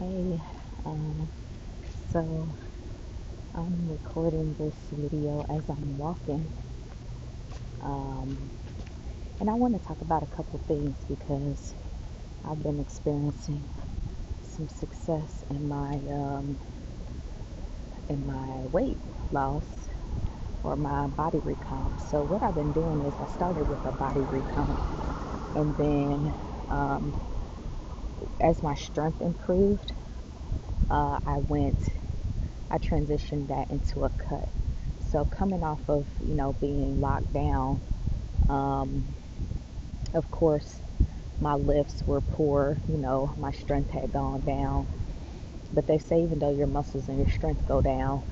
Hey, um, so I'm recording this video as I'm walking, um, and I want to talk about a couple things because I've been experiencing some success in my weight loss or my body recomp. So what I've been doing is I started with a body recomp, and then um, as my strength improved, I I transitioned that into a cut. So coming off of being locked down, um, of course my lifts were poor. My strength had gone down. But they say even though your muscles and your strength go down,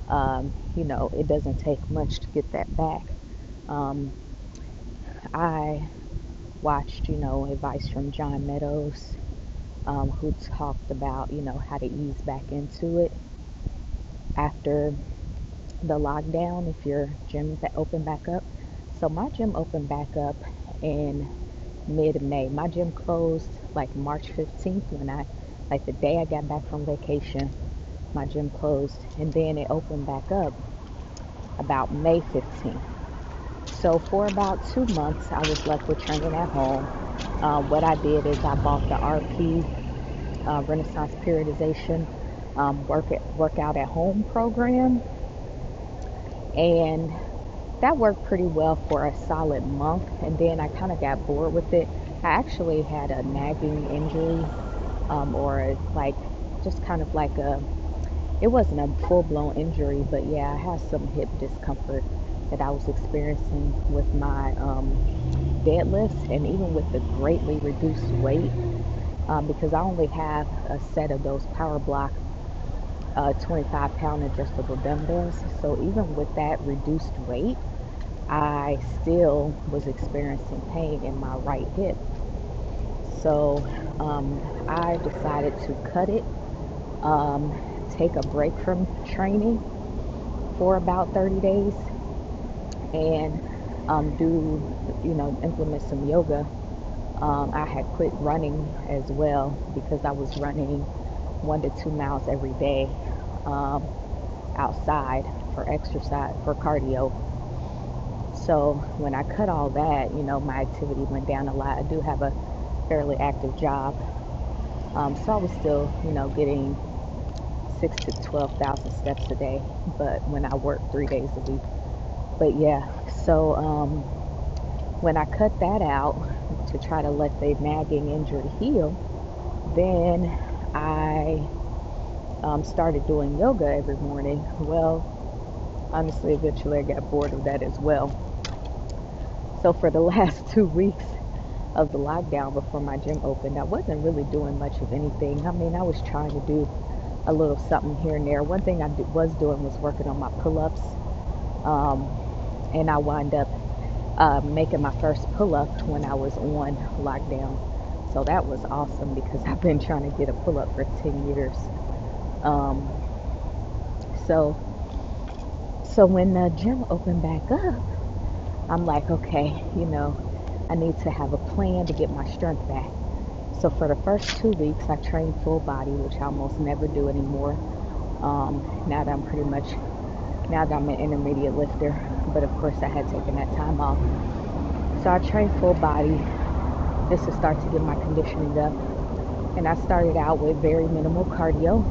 it doesn't take much to get that back. Um, I watched advice from John Meadows, who talked about how to ease back into it after the lockdown if your gym opened back up. So my gym opened back up in mid-May. My gym closed like March 15th like the day I got back from vacation. My gym closed, and then it opened back up about May 15th. So for about 2 months, I was left with training at home. What I did is I bought the RP Renaissance Periodization Workout at Home program, and that worked pretty well for a solid month, and then I kind of got bored with it. I actually had a nagging injury, or like just kind of like it wasn't a full-blown injury, but yeah, I had some hip discomfort that I was experiencing with my deadlifts, and even with the greatly reduced weight, because I only have a set of those Power Block 25-pound adjustable dumbbells. So even with that reduced weight, I still was experiencing pain in my right hip. So I decided to cut it, um, take a break from training for about 30 days, and implement some yoga. I had quit running as well because I was running 1 to 2 miles every day um, outside for exercise, for cardio. So when I cut all that, my activity went down a lot. I do have a fairly active job. So I was still, getting 6 to 12,000 steps a day, but when I work 3 days a week. But yeah, so when I cut that out to try to let the nagging injury heal, then I started doing yoga every morning. Well, honestly, eventually I got bored of that as well. So for the last 2 weeks of the lockdown before my gym opened, I wasn't really doing much of anything. I mean, I was trying to do a little something here and there. One thing was doing was working on my pull-ups, um, and I wound up making my first pull-up when I was on lockdown. So that was awesome because I've been trying to get a pull-up for 10 years. Um, so so when the gym opened back up, I'm like, okay, I need to have a plan to get my strength back. So for the first 2 weeks, I trained full body, which I almost never do anymore. Now that now that I'm an intermediate lifter, but of course I had taken that time off. So I trained full body just to start to get my conditioning up. And I started out with very minimal cardio,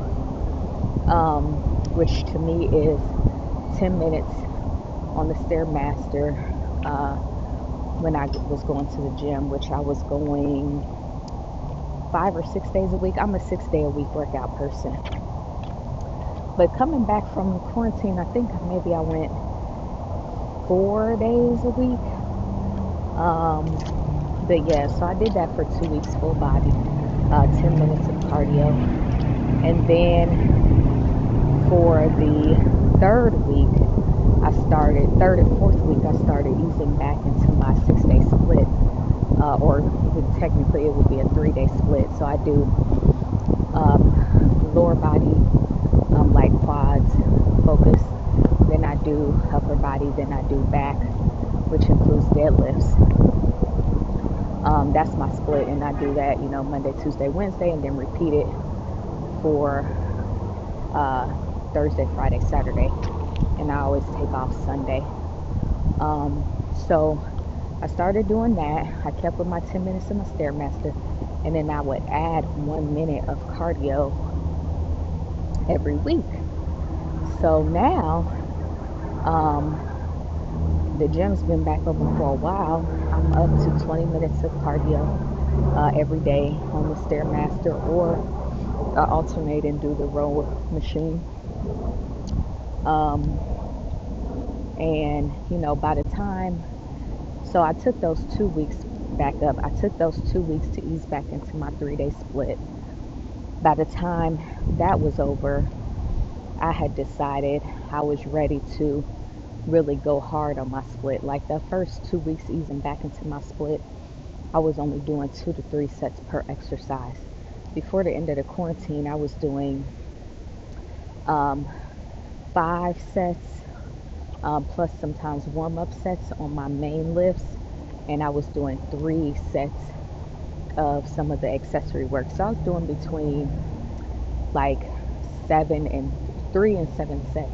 which to me is 10 minutes on the Stairmaster when I was going to the gym, which I was going 5 or 6 days a week. I'm a 6 day a week workout person. But coming back from quarantine, I think maybe I went 4 days a week. But yeah, so I did that for 2 weeks full body, 10 minutes of cardio. And then for the third and fourth week, I started easing back into my 6 day split, or technically it would be a 3 day split. So I do lower body, like quads, focus, then I do upper body, then I do back, which includes deadlifts. That's my split, and I do that, Monday, Tuesday, Wednesday, and then repeat it for uh, Thursday, Friday, Saturday, and I always take off Sunday. Um, so I started doing that. I kept with my 10 minutes of my Stairmaster, and then I would add 1 minute of cardio every week. So now um, the gym's been back open for a while. I'm up to 20 minutes of cardio every day on the Stairmaster, or I alternate and do the row machine. Um, and by the time, so I took those 2 weeks back up. I took those 2 weeks to ease back into my 3 day split. By the time that was over, I had decided I was ready to really go hard on my split. Like the first 2 weeks easing back into my split, I was only doing 2 to 3 sets per exercise. Before the end of the quarantine, I was doing um, 5 sets, plus sometimes warm up sets on my main lifts, and I was doing 3 sets of some of the accessory work. So I was doing between like 3 and 7 sets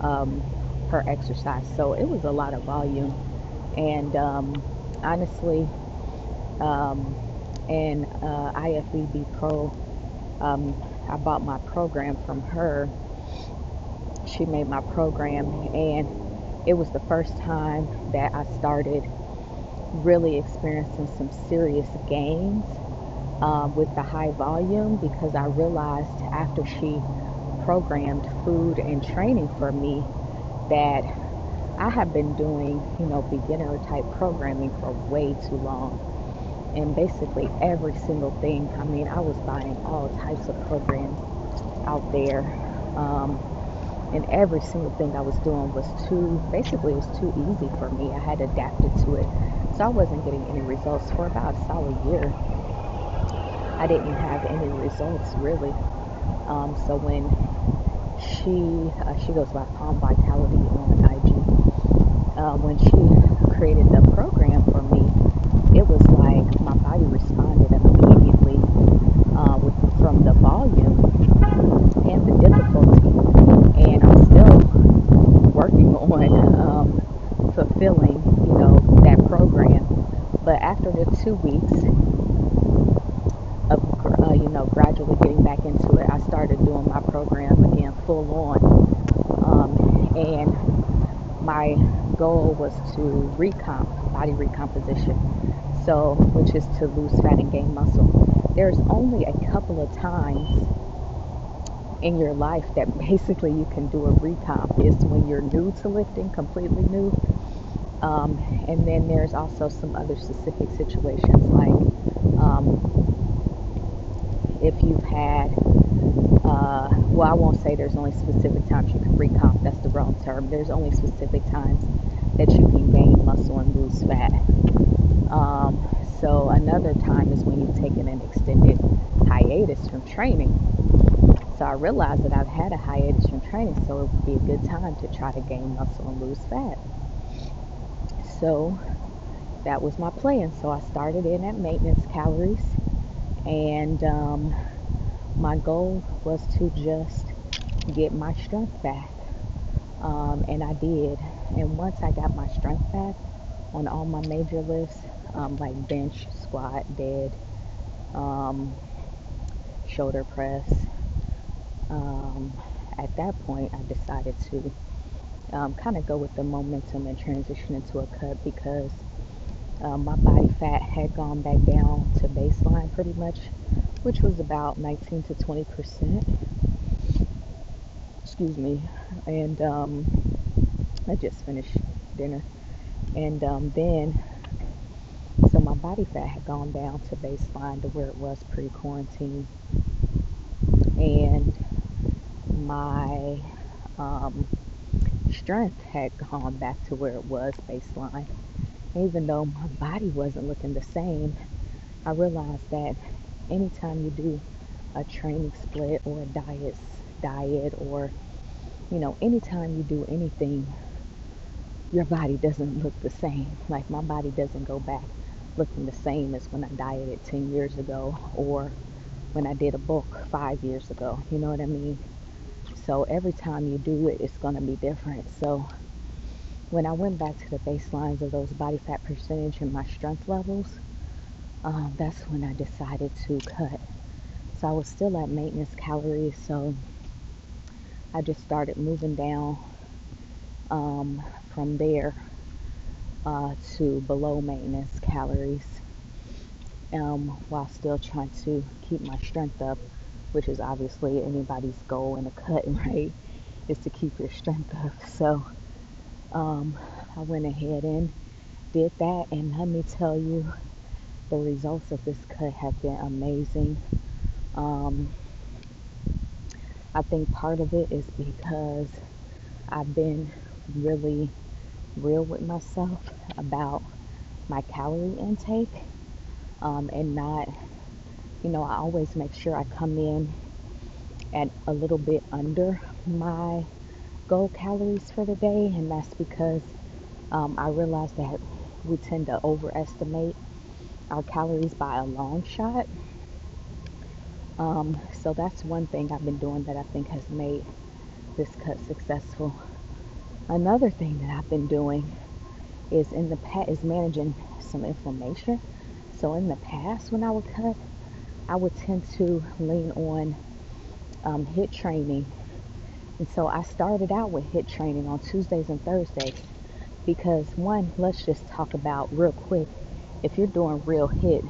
um, per exercise. So it was a lot of volume. And honestly, um, and IFBB Pro, I bought my program from her. She made my program, and it was the first time that I started really experiencing some serious gains with the high volume, because I realized after she programmed food and training for me that I have been doing, beginner type programming for way too long. And basically every single thing, I mean, I was buying all types of programs out there. Um, and every single thing I was doing was basically it was too easy for me. I had adapted to it. So I wasn't getting any results for about a solid year. I didn't have any results really. So when she goes by Palm Vitality on IG, when she created the program for me, it was like my body responded immediately from the volume and the difficulty. And I'm still working on fulfilling, that program. But after the 2 weeks of, gradually getting back into it, I started doing my program again full on. And my goal was to body recomposition. So, which is to lose fat and gain muscle. There's only a couple of times in your life that basically you can do a recomp. Is when you're new to lifting, completely new. And then there's also some other specific situations, like if you've had, well, I won't say there's only specific times you can recomp, that's the wrong term. There's only specific times that you can gain muscle and lose fat. So another time is when you've taken an extended hiatus from training. So I realized that I've had a hiatus from training, so it would be a good time to try to gain muscle and lose fat. So that was my plan. So I started in at maintenance calories, and my goal was to just get my strength back. And I did. And once I got my strength back on all my major lifts, like bench, squat, dead, um, shoulder press, um, at that point I decided to kind of go with the momentum and transition into a cut, because my body fat had gone back down to baseline pretty much, which was about 19 to 20%. Excuse me. And I just finished dinner. And then, so my body fat had gone down to baseline to where it was pre-quarantine. And my strength had gone back to where it was baseline. Even though my body wasn't looking the same, I realized that anytime you do a training split or a diet, or anytime you do anything, your body doesn't look the same. Like my body doesn't go back looking the same as when I dieted 10 years ago, or when I did a bulk 5 years ago. You know what I mean? So every time you do it, it's going to be different. So when I went back to the baselines of those body fat percentage and my strength levels, that's when I decided to cut. So I was still at maintenance calories, so I just started moving down from there to below maintenance calories, while still trying to keep my strength up, which is obviously anybody's goal in a cut, right? Is to keep your strength up. So I went ahead and did that, and let me tell you, the results of this cut have been amazing. Um, I think part of it is because I've been really real with myself about my calorie intake, and not, I always make sure I come in at a little bit under my goal calories for the day, and that's because I realize that we tend to overestimate our calories by a long shot. So that's one thing I've been doing that I think has made this cut successful. Another thing that I've been doing is managing some inflammation. So in the past, when I would cut, I would tend to lean on HIIT training, and so I started out with HIIT training on Tuesdays and Thursdays because, one, let's just talk about real quick. If you're doing real HIIT,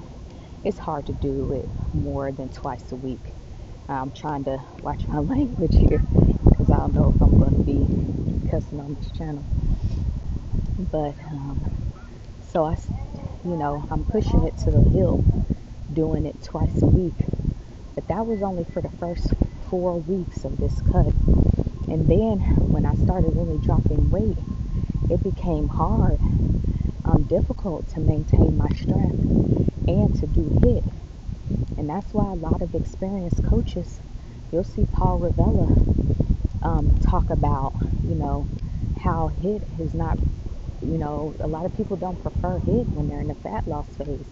it's hard to do it more than twice a week. I'm trying to watch my language here because I don't know if I'm going to be cussing on this channel. But so I'm pushing it to the hill, doing it twice a week. But that was only for the first 4 weeks of this cut. And then when I started really dropping weight, it became hard, difficult to maintain my strength and to do HIIT. And that's why a lot of experienced coaches, you'll see Paul Revella talk about, how HIIT is not, a lot of people don't prefer HIIT when they're in the fat loss phase,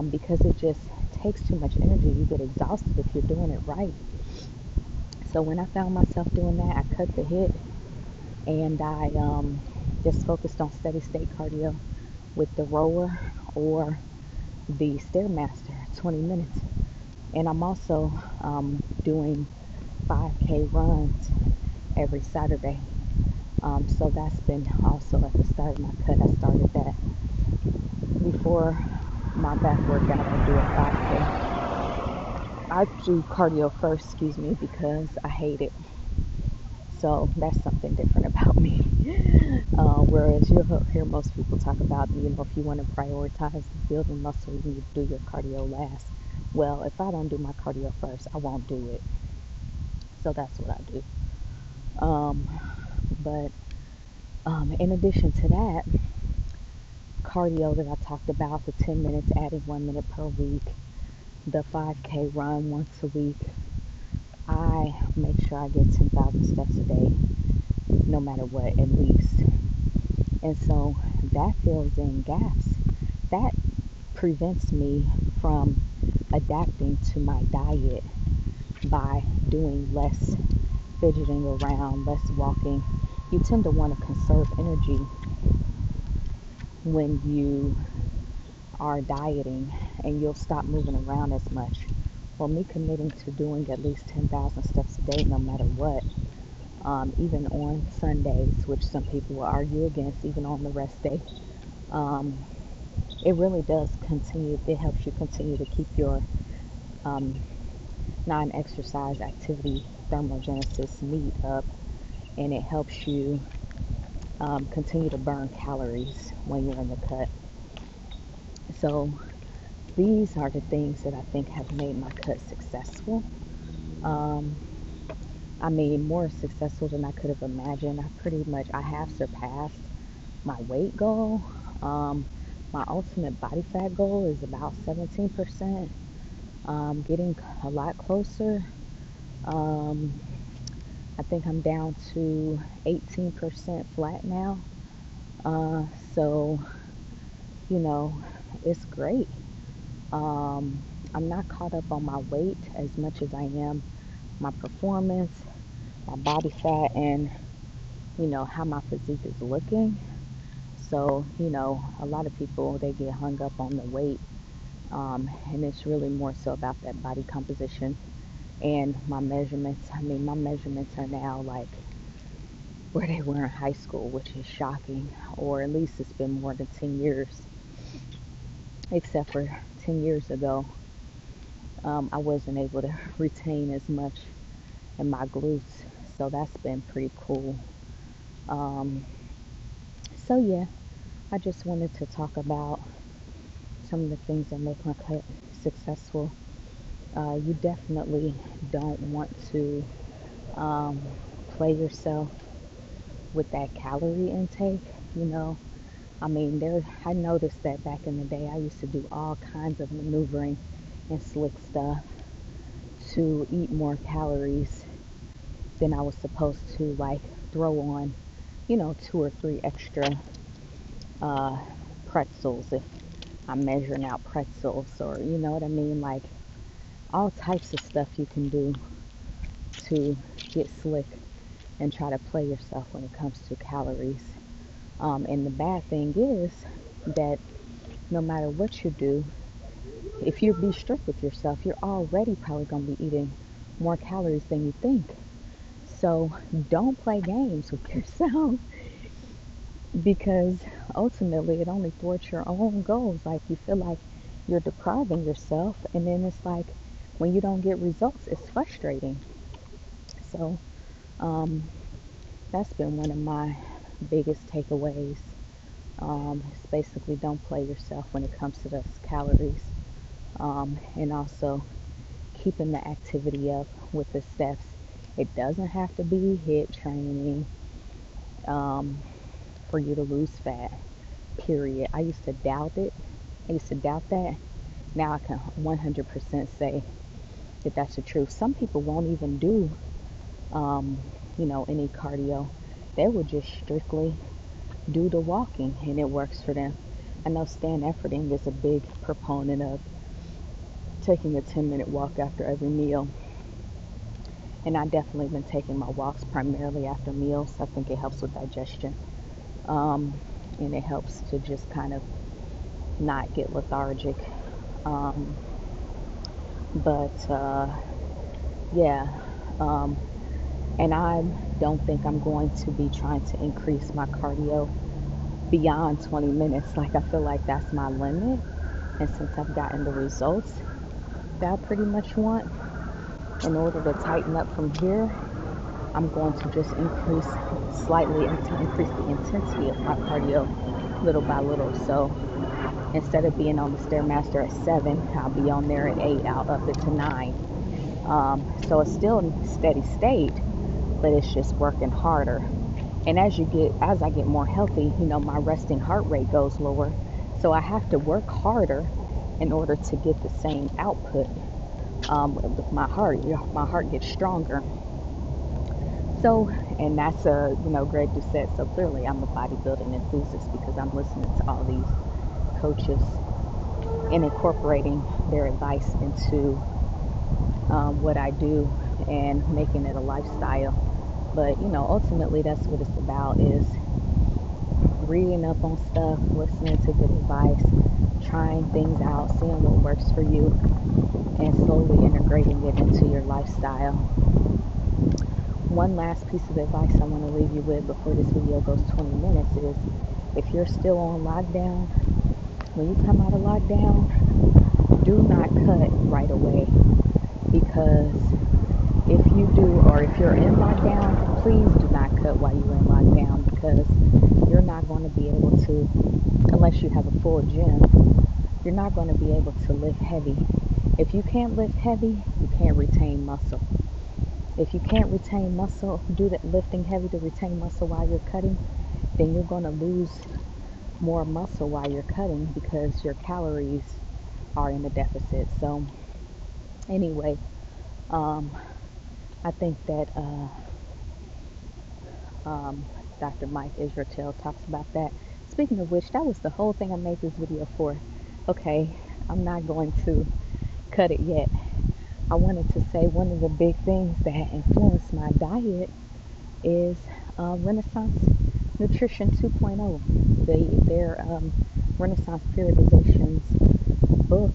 because it just takes too much energy. You get exhausted if you're doing it right. So when I found myself doing that, I cut the HIIT, and I just focused on steady state cardio with the rower or the Stairmaster, 20 minutes. And I'm also doing 5K runs every Saturday. So that's been also at the start of my cut. I started that before my back workout. I do a 5K. I do cardio first, because I hate it. So that's something different about me. Whereas you'll hear most people talk about, if you want to prioritize building muscle, you need to do your cardio last. Well, if I don't do my cardio first, I won't do it. So that's what I do. But in addition to that, cardio that I talked about, the 10 minutes, adding 1 minute per week, the 5K run once a week, I make sure I get 10,000 steps a day, no matter what, at least. And so that fills in gaps. That prevents me from adapting to my diet by doing less fidgeting around, less walking. You tend to want to conserve energy when you are dieting, and you'll stop moving around as much. Well, me committing to doing at least 10,000 steps a day, no matter what, even on Sundays, which some people will argue against, even on the rest day, it really does it helps you continue to keep your non-exercise activity thermogenesis need up, and it helps you continue to burn calories when you're in the cut. So these are the things that I think have made my cut successful. Um, more successful than I could have imagined. I have surpassed my weight goal. My ultimate body fat goal is about 17%. Getting a lot closer. Um, I think I'm down to 18% flat now. So, you know, it's great. I'm not caught up on my weight as much as I am my performance, my body fat, and how my physique is looking. So a lot of people, they get hung up on the weight, and it's really more so about that body composition and my measurements. I mean, my measurements are now like where they were in high school, which is shocking, or at least it's been more than 10 years, except for 10 years ago, I wasn't able to retain as much in my glutes, so that's been pretty cool. Um, so yeah, I just wanted to talk about some of the things that make my cut successful. You definitely don't want to um, play yourself with that calorie intake. You know, I mean, I noticed that back in the day, I used to do all kinds of maneuvering and slick stuff to eat more calories than I was supposed to, like throw on, 2 or 3 extra uh, pretzels if I'm measuring out pretzels, or you know what I mean, like all types of stuff you can do to get slick and try to play yourself when it comes to calories. And the bad thing is that no matter what you do, if you be strict with yourself, you're already probably going to be eating more calories than you think. So don't play games with yourself because ultimately it only thwarts your own goals. Like you feel like you're depriving yourself, and then it's like when you don't get results, it's frustrating. So um, that's been one of my biggest takeaways. It's basically don't play yourself when it comes to those calories, and also keeping the activity up with the steps. It doesn't have to be HIIT training um, for you to lose fat, period. I used to doubt it. I used to doubt that. Now I can 100% say that that's the truth. Some people won't even do, um, any cardio. They will just strictly do the walking, and it works for them. I know Stan Efferding is a big proponent of taking a 10-minute walk after every meal. And I definitely been taking my walks primarily after meals. I think it helps with digestion. Um, and it helps to just kind of not get lethargic. Um, but yeah, um, and I don't think I'm going to be trying to increase my cardio beyond 20 minutes. Like, I feel like that's my limit. And since I've gotten the results that I pretty much want, in order to tighten up from here, I'm going to just slightly increase the intensity of my cardio little by little. So instead of being on the Stairmaster at 7, I'll be on there at 8. I'll up it to 9. So it's still in steady state, but it's just working harder. And as I get more healthy, my resting heart rate goes lower. So I have to work harder in order to get the same output. With my heart gets stronger. So, and that's Greg Doucette. So clearly, I'm a bodybuilding enthusiast because I'm listening to all these coaches and incorporating their advice into what I do and making it a lifestyle. But ultimately, that's what it's about: is reading up on stuff, listening to good advice, trying things out, seeing what works for you, and slowly integrating it into your lifestyle. One last piece of advice I want to leave you with before this video goes 20 minutes is, if you're still on lockdown, when you come out of lockdown, do not cut right away, because if you do, or if you're in lockdown, please do not cut while you're in lockdown, because you're not going to be able to, unless you have a full gym, you're not going to be able to lift heavy. If you can't lift heavy, you can't retain muscle. If you can't retain muscle, do that lifting heavy to retain muscle while you're cutting, then you're going to lose more muscle while you're cutting because your calories are in a deficit. So anyway, I think that Dr. Mike Israetel talks about that. Speaking of which, that was the whole thing I made this video for. Okay, I'm not going to cut it yet. I wanted to say one of the big things that influenced my diet is Renaissance Nutrition 2.0. Their Renaissance Periodization's book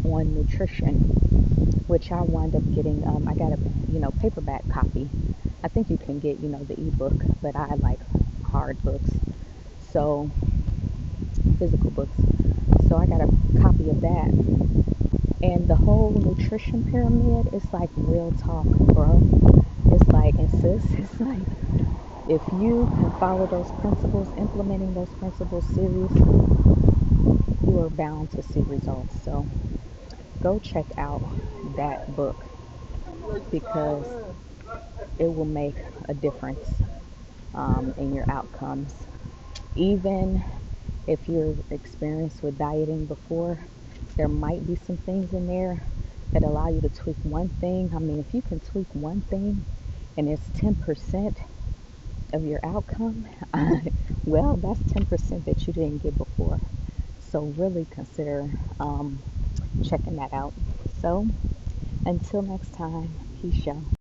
on nutrition, which I wound up getting. I got a paperback copy. I think you can get the ebook, but I like hard books, so physical books. So I got a copy of that, and the whole nutrition pyramid is like real talk, bro. It's like, and sis, it's like if you can follow those principles, implementing those principles seriously, you are bound to see results. So go check out that book because it will make a difference in your outcomes. Even if you're experienced with dieting before, there might be some things in there that allow you to tweak one thing. I mean, if you can tweak one thing and it's 10% of your outcome, well, that's 10% that you didn't get before. So really consider checking that out. So until next time, peace, y'all.